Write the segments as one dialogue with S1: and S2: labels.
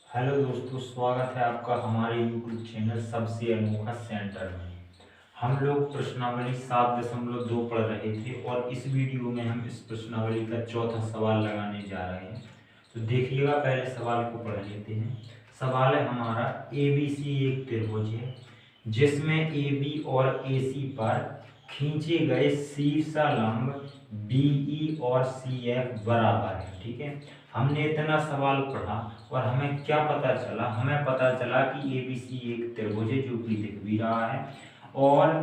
S1: Hello दोस्तों, स्वागत है आपका हमारे YouTube चैनल सबसे अनोखा सेंटर में। हम लोग प्रश्नावली 7.2 पढ़ रहे थे और इस वीडियो में हम इस प्रश्नावली का चौथा सवाल लगाने जा रहे हैं। तो देखिएगा, पहले सवाल को पढ़ लेते हैं। सवाल है हमारा, ABC एक त्रिभुज है जिसमें AB और AC पर खींचे गए शीर्षालंब BE और CF बराबर है। ठीक है, हमने इतना सवाल पढ़ा और हमें क्या पता चला? हमें पता चला कि ABC एक त्रिभुज है जो कि दिख भी रहा है और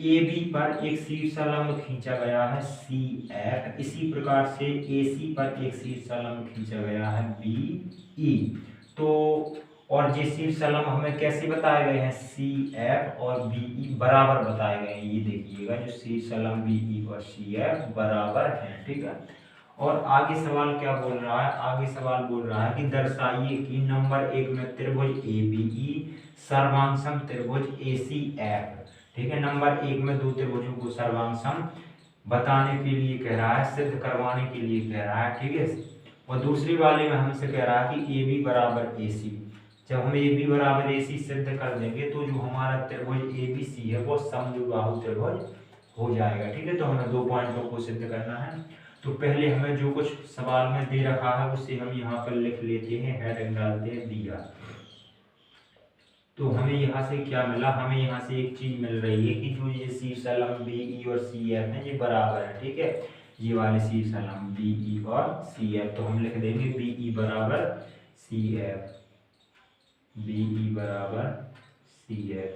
S1: AB पर एक शीर्षालंब खींचा गया है CF। इसी प्रकार से AC पर एक शीर्षालंब खींचा गया है BE। तो और ये शीर्षालंब हमें कैसे बताए गए हैं? CF और BE बराबर बताए गए हैं। ये देखिएगा, जो शीर्षालंब BE और CF बराबर हैं। ठीक है, और आगे सवाल क्या बोल रहा है? आगे सवाल बोल रहा है कि दर्शाइए कि नंबर 1 में त्रिभुज ABE सर्वांगसम त्रिभुज ACF। ठीक है, नंबर 1 में दो त्रिभुजों को सर्वांगसम बताने के लिए कह रहा है, सिद्ध करवाने के लिए कह रहा है। ठीक है, और दूसरी वाले में हमसे कह रहा है कि AB बराबर AC। जब हम AB बराबर AC सिद्ध कर देंगे तो जो हमारा त्रिभुज ABC है वो समद्विबाहु त्रिभुज हो जाएगा। ठीक है, तो हमें दो पॉइंटों को सिद्ध करना है। तो पहले हमें जो कुछ सवाल में दे रखा है उसे हम यहाँ पर लिख लेते हैं, हेडिंग डालते हैं दिया। तो हमें यहाँ से क्या मिला? हमें यहाँ से एक चीज मिल रही है कि जो ये शीर्षालंब BE और CF है ये बराबर है। ठीक है, ये वाले शीर्षालंब BE और CF, तो हम लिख देंगे BE बराबर CF, BE बराबर CF।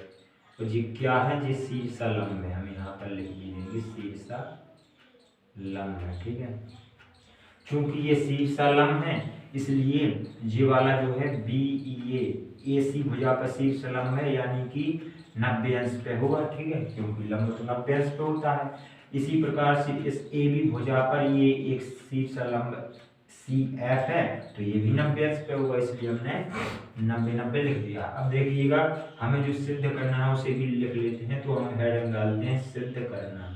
S1: तो ये क्या है? ये शीर्षालंब है, हम यहाँ पर लिख भी देंगे शीर्षालंब है। ठीक है, क्योंकि ये शीर्षालंब है इसलिए ये वाला जो है BEA AC भुजा का शीर्षालंब है, यानी कि 90 अंश पे होगा। ठीक है, क्योंकि लंब तो 90 अंश पे होता है। इसी प्रकार से इस AB भुजा पर ये एक शीर्षालंब CF है तो ये भी 90 अंश पे होगा, इसलिए हमने 90-90 लिख दिया। अब देखिएगा, हमें जो सिद्ध करना है उसे भी लिख लेते हैं। तो हम हेडिंग डालते हैं सिद्ध करना।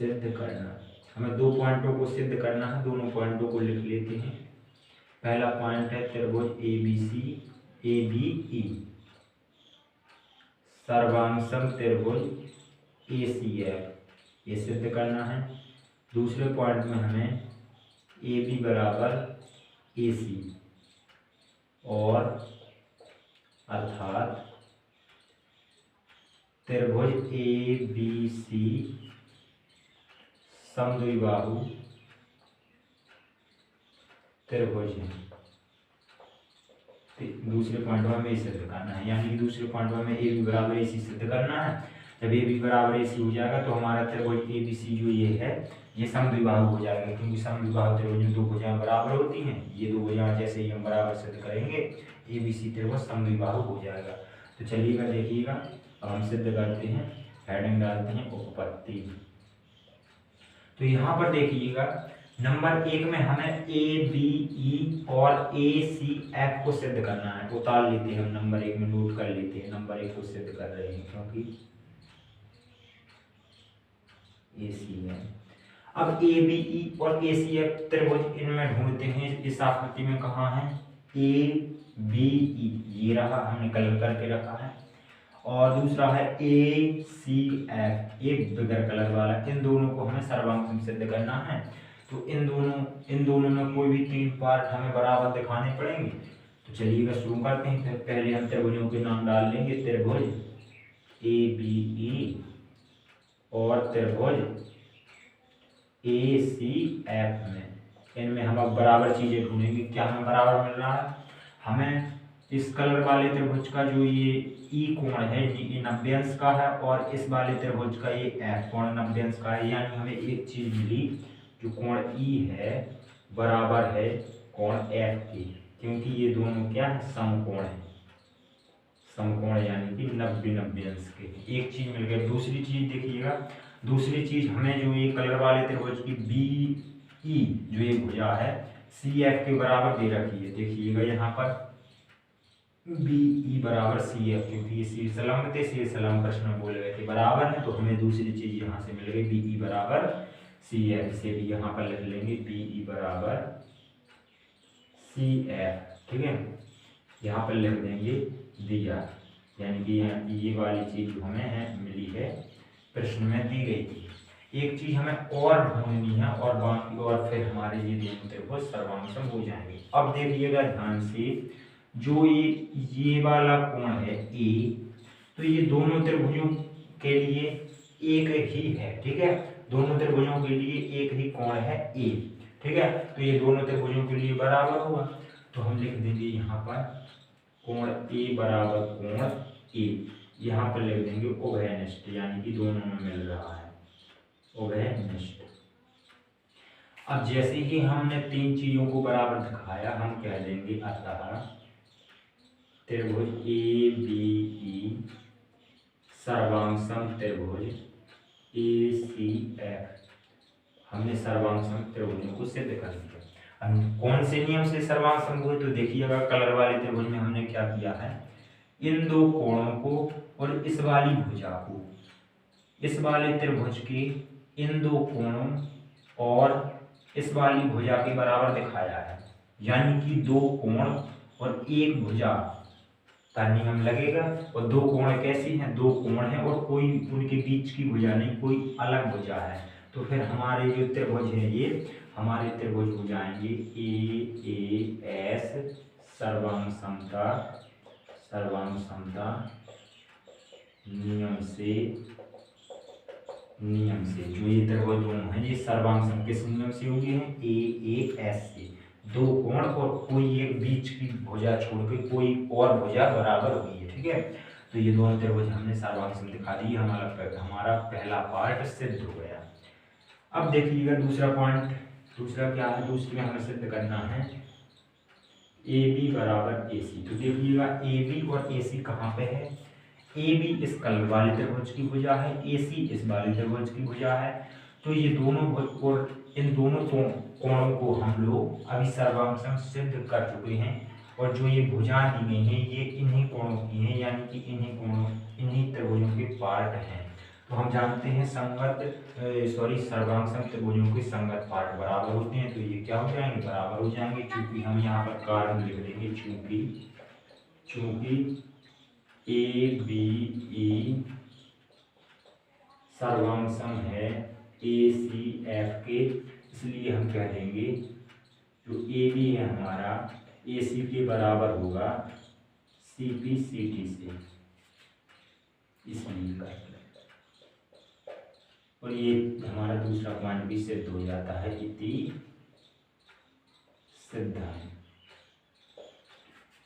S1: सिद्ध करना, हमें दो पॉइंटों को सिद्ध करना है, दोनों पॉइंटों को लिख लेते हैं। पहला पॉइंट है त्रिभुज ABC ABE सर्वांगसम त्रिभुज ACF, ये सिद्ध करना है। दूसरे पॉइंट में हमें AB बराबर AC और अर्थात त्रिभुज ABC समद्विबाहु त्रिभुज है। दूसरे पॉइंट में हमें सिद्ध करना है, यानी कि दूसरे पॉइंट में हमें AB बराबर AC सिद्ध करना है। जब AB बराबर AC हो जाएगा तो हमारा त्रिभुज ABC जो ये है ये समद्विबाहु हो जाएगा, क्योंकि समद्विबाहु त्रिभुज में दो भुजाएं बराबर होती हैं। ये दो भुजाएं जैसे ही हम बराबर सिद्ध करेंगे ABC त्रिभुज समद्विबाहु हो जाएगा। तो चलिएगा देखिएगा, अब हम सिद्ध करते हैं, हेडिंग डालते हैं उत्पत्ति। तो यहाँ पर देखिएगा, नंबर 1 में हमें ABE और ACF को सिद्ध करना है। उतार लेते हैं, हम नंबर 1 में नोट कर लेते हैं, नंबर 1 को सिद्ध कर रहे हैं क्योंकि AC है। अब ABE और ACF त्रिभुज इनमें ढूंढते हैं, इस आकृति में कहाँ है? ABE ये रहा, हमने कलर करके रखा है, और दूसरा है ACF एक बगैर कलर वाला। इन दोनों को हमें सर्वांगसम सिद्ध करना है। तो इन दोनों में कोई भी तीन पार्ट हमें बराबर दिखाने पड़ेंगे। तो चलिएगा शुरू करते हैं। फिर पहले हम त्रिभुजों के नाम डाल लेंगे, त्रिभुज ABE और त्रिभुज ACF में। इनमें हम अब बराबर चीजें ढूंढेंगे। क्या हमें बराबर मिल रहा है? हमें इस कलर वाले त्रिभुज का जो ये E कोण है ये 90 अंश का है, और इस वाले त्रिभुज का ये F कोण 90 अंश का है। यानी हमें एक चीज मिली, जो कोण E है बराबर है कोण F के, क्योंकि ये दोनों क्या है? समकोण है। समकोण यानी कि 90-90 अंश के। एक चीज मिल गई। दूसरी चीज देखिएगा, दूसरी चीज हमें जो ये कलर वाले त्रिभुज की BE जो ये भुजा है CF के बराबर दे रखी है। देखिएगा यहाँ पर BE बराबर CF, क्योंकि ये शीर्षालंब थे, शीर्षालंब प्रश्न में बोले गए थे बराबर है, तो हमें दूसरी चीज यहाँ से मिल गई BE बराबर CF। इसे भी यहाँ पर लिख लेंगे BE बराबर CF, ठीक है, यहाँ पर लिख देंगे दिया, यानी कि ये वाली चीज जो हमें है मिली है, प्रश्न में दी गई थी। एक चीज हमें और ढूंढनी है और बाकी और फिर हमारे ये दोनों त्रिभुज सर्वांगसम हो जाएंगे। अब देखिएगा ध्यान से, जो ये वाला कोण है ए, तो ये दोनों त्रिभुजों के लिए एक ही है, ठीक है, दोनों त्रिभुजों के लिए एक ही कोण है ए, ठीक है, तो ये दोनों त्रिभुजों के लिए बराबर होगा। तो हम लिख देंगे यहाँ पर कोण ए बराबर कोण ए, यहाँ पर लिख देंगे उभयनिष्ठ, यानी कि दोनों में मिल रहा है, उभयनिष्ठ। अब जैसे ही हमने तीन चीजों को बराबर दिखाया, हम कह देंगे अतः त्रिभुज ए बी ई सर्वांगसम त्रिभुज ए सी एफ, हमने सर्वांगसम त्रिभुजों को सिद्ध कर दिया। अब कौन से नियम से सर्वांगसम हुए, तो देखिएगा कलर वाले त्रिभुज में हमने क्या किया है, इन दो कोणों को और इस वाली भुजा को, इस वाले त्रिभुज के इन दो कोणों और इस वाली भुजा के बराबर दिखाया है, यानी कि दो कोण और एक भुजा का नियम लगेगा। और दो कोण कैसी हैं, दो कोण हैं और कोई उनके बीच की भुजा नहीं, कोई अलग भुजा है। तो फिर हमारे जो त्रिभुज है, ये हमारे त्रिभुज हो जाएंगे ए एस सर्वांग समता नियम से जो ये त्रिभुज दोनों हैं, ये सर्वांग किस नियम से हुए हैं, ए एस से, दो कोण और कोई एक बीच की भुजा छोड़ के कोई और भुजा बराबर हुई है, ठीक है। तो ये दोनों त्रिभुज हमने सर्वांग दिखा दी, हमारा पहला पार्ट सिद्ध हो गया। अब देखिएगा दूसरा पॉइंट, दूसरा क्या है, दूसरे में हमें सिद्ध करना है ए बी बराबर ए सी। तो देखिएगा ए बी और ए सी कहाँ पे है, ए बी इस कलर वाले त्रिभुज की भुजा है, ए सी इस वाले त्रिभुज की भुजा है। तो ये दोनों और इन दोनों कोणों को हम लोग अभी सर्वांगसम सिद्ध कर चुके हैं, और जो ये भुजा दी गई हैं ये इन्हीं कोणों की हैं, यानी कि इन्हीं त्रिभुजों के पार्ट हैं। तो हम जानते हैं सर्वांगसम त्रिभुजों के संगत पार्ट बराबर होते हैं, तो ये क्या हो जाएंगे, बराबर हो जाएंगे। चूंकि हम यहाँ पर कारण लिख देंगे, चूंकि ए बी ई सर्वांगसम है ए सी एफ के, इसलिए हम कह देंगे जो ए बी है हमारा ए सी के बराबर होगा सी पी सी टी से, इसलिए कर, और ये हमारा दूसरा पॉइंट भी सिद्ध हो जाता है, इति सिद्धम।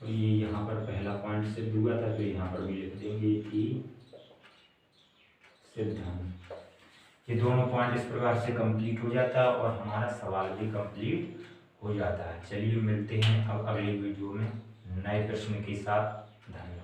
S1: और ये यहाँ पर पहला पॉइंट सिद्ध हुआ था, तो यहाँ पर भी लिख देंगे इति सिद्धम। ये दोनों पॉइंट इस प्रकार से कंप्लीट हो जाता है और हमारा सवाल भी कंप्लीट हो जाता है। चलिए मिलते हैं अब अगले वीडियो में नए प्रश्न के साथ। धन्यवाद।